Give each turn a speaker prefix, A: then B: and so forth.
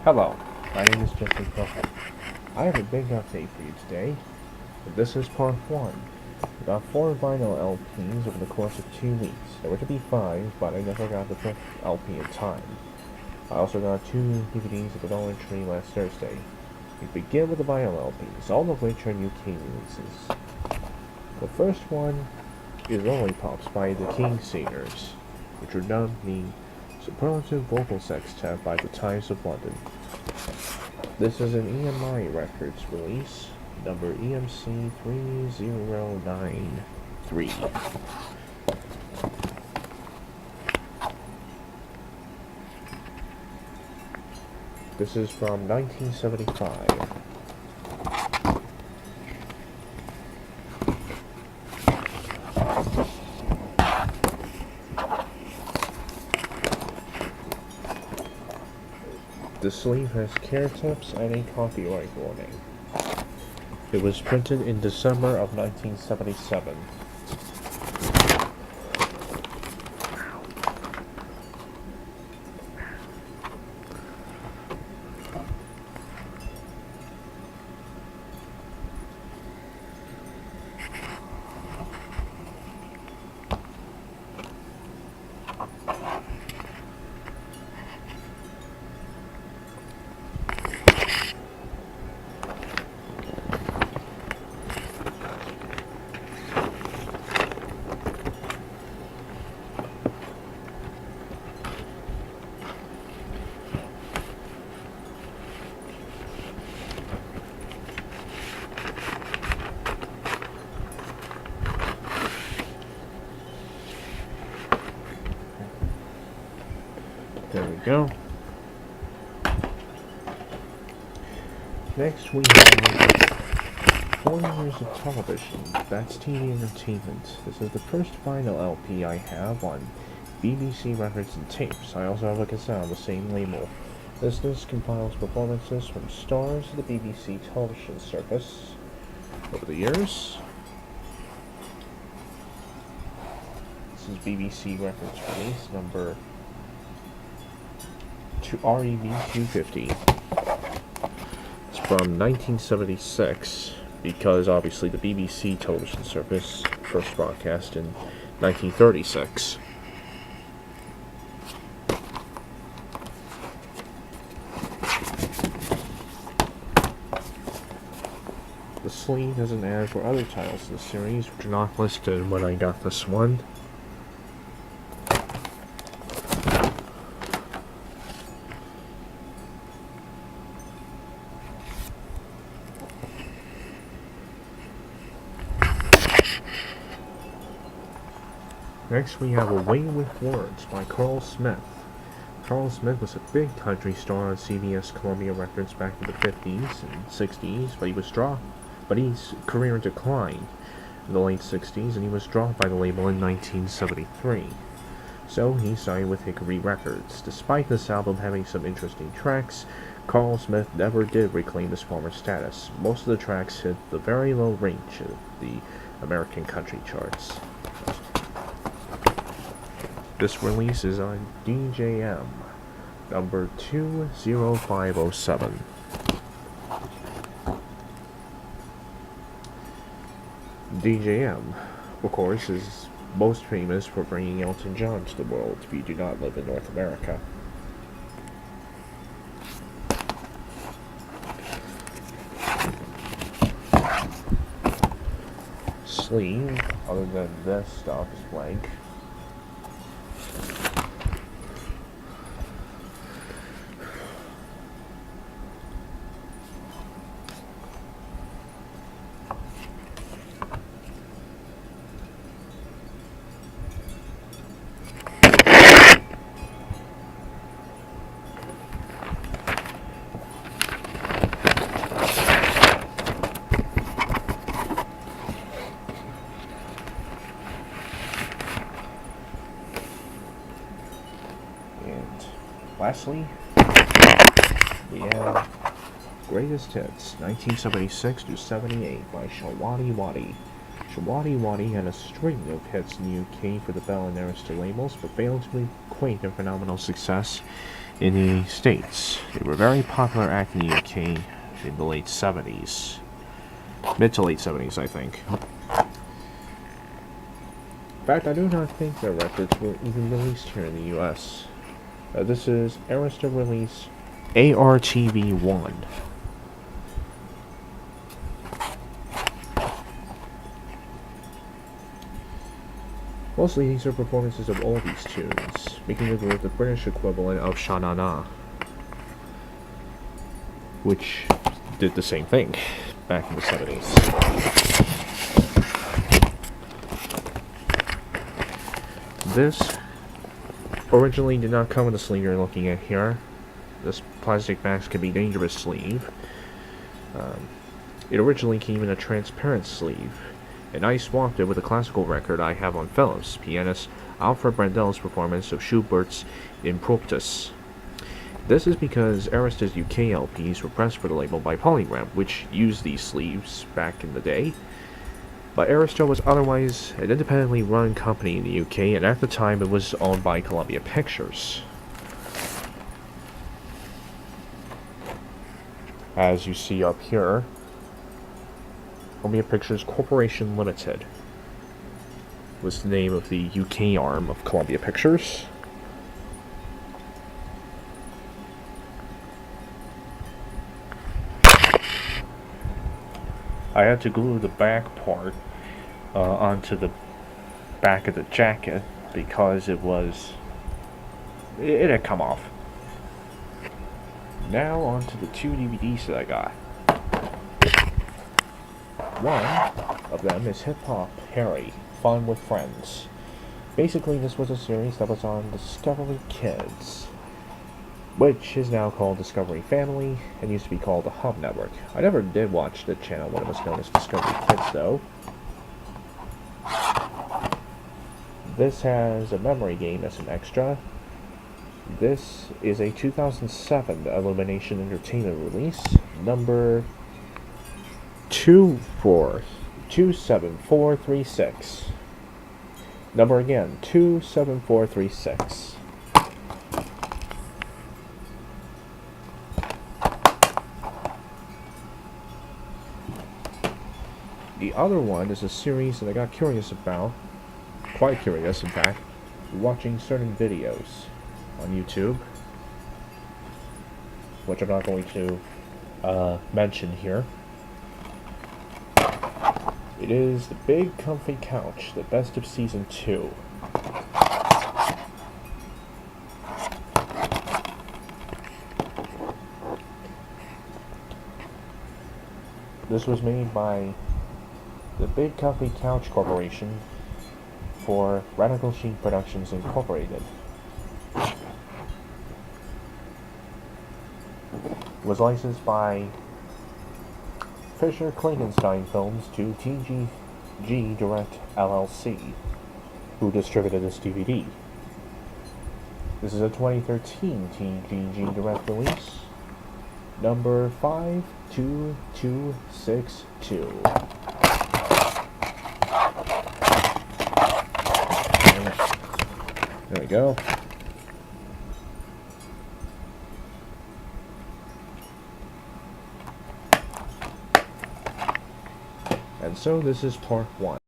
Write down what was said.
A: Hello, my name is Jesse Cohen. I have a big update for you today. This is part 1. I got 4 vinyl LPs over the course of 2 weeks. There were to be 5, but I never got the 5th LP in time. I also got 2 DVDs at the Dollar Tree last Thursday. We begin with the vinyl LPs, all of which are UK releases. The first one is Lollipops by the King Singers, which were dubbed the Superlative Vocal Sextet by the Times of London. This is an EMI Records release, number EMC 3093. This is from 1975. The sleeve has care tips and a copyright warning. It was printed in December of 1977. There we go. Next we have 4 Years of Television. That's TV Entertainment. This is the first vinyl LP I have on BBC Records and Tapes. I also have a cassette on the same label. This disc compiles performances from stars of the BBC television service over the years. This is BBC Records release number REV 250. It's from 1976, because obviously the BBC television service first broadcast in 1936. The sleeve has an ad for other titles in the series, which are not listed when I got this one. Next we have Away with Words by Carl Smith. Carl Smith was a big country star on CBS Columbia Records back in the 50s and 60s, but his career declined in the late 60s, and he was dropped by the label in 1973. So he signed with Hickory Records. Despite this album having some interesting tracks, Carl Smith never did reclaim his former status. Most of the tracks hit the very low range of the American country charts. This release is on DJM, number 20507. DJM, of course, is most famous for bringing Elton John to the world if you do not live in North America. Sleeve, other than this stuff, is blank. Lastly, we have Greatest Hits, 1976 to 78 by Showaddywaddy Waddy. Showaddywaddy had a string of hits in the UK for the Bell and Arista labels, but failed to equate their phenomenal success in the States. They were very popular act in the UK in the late 70s. Mid to late 70s, I think. In fact, I do not think their records were even released here in the US. This is Arista release ARTV1. Mostly these are performances of all these tunes, making the group the British equivalent of Sha Na Na, which did the same thing back in the 70s. This originally did not come with the sleeve you're looking at here. This plastic mask can be dangerous sleeve. It originally came in a transparent sleeve, and I swapped it with a classical record I have on Philips, pianist Alfred Brandel's performance of Schubert's Impromptus. This is because Arista's UK LPs were pressed for the label by Polygram, which used these sleeves back in the day. But Arista was otherwise an independently run company in the UK, and at the time it was owned by Columbia Pictures. As you see up here, Columbia Pictures Corporation Limited was the name of the UK arm of Columbia Pictures. I had to glue the back part onto the back of the jacket because it had come off. Now onto the 2 DVDs that I got. One of them is Hip Hop Harry, Fun with Friends. Basically, this was a series that was on Discovery Kids, which is now called Discovery Family, and used to be called the Hub Network. I never did watch the channel when it was known as Discovery Kids, though. This has a memory game as an extra. This is a 2007 Illumination Entertainment release, number 27436. Number again, 27436. The other one is a series that I got curious about, quite curious in fact, watching certain videos on YouTube, which I'm not going to mention here. It is The Big Comfy Couch, the best of Season 2. This was made by the Big Comfy Couch Corporation for Radical Chic Productions Incorporated. It was licensed by Fisher Klingenstein Films to TGG Direct LLC, who distributed this DVD. This is a 2013 TGG Direct release, number 52262. There we go. And so this is part 1.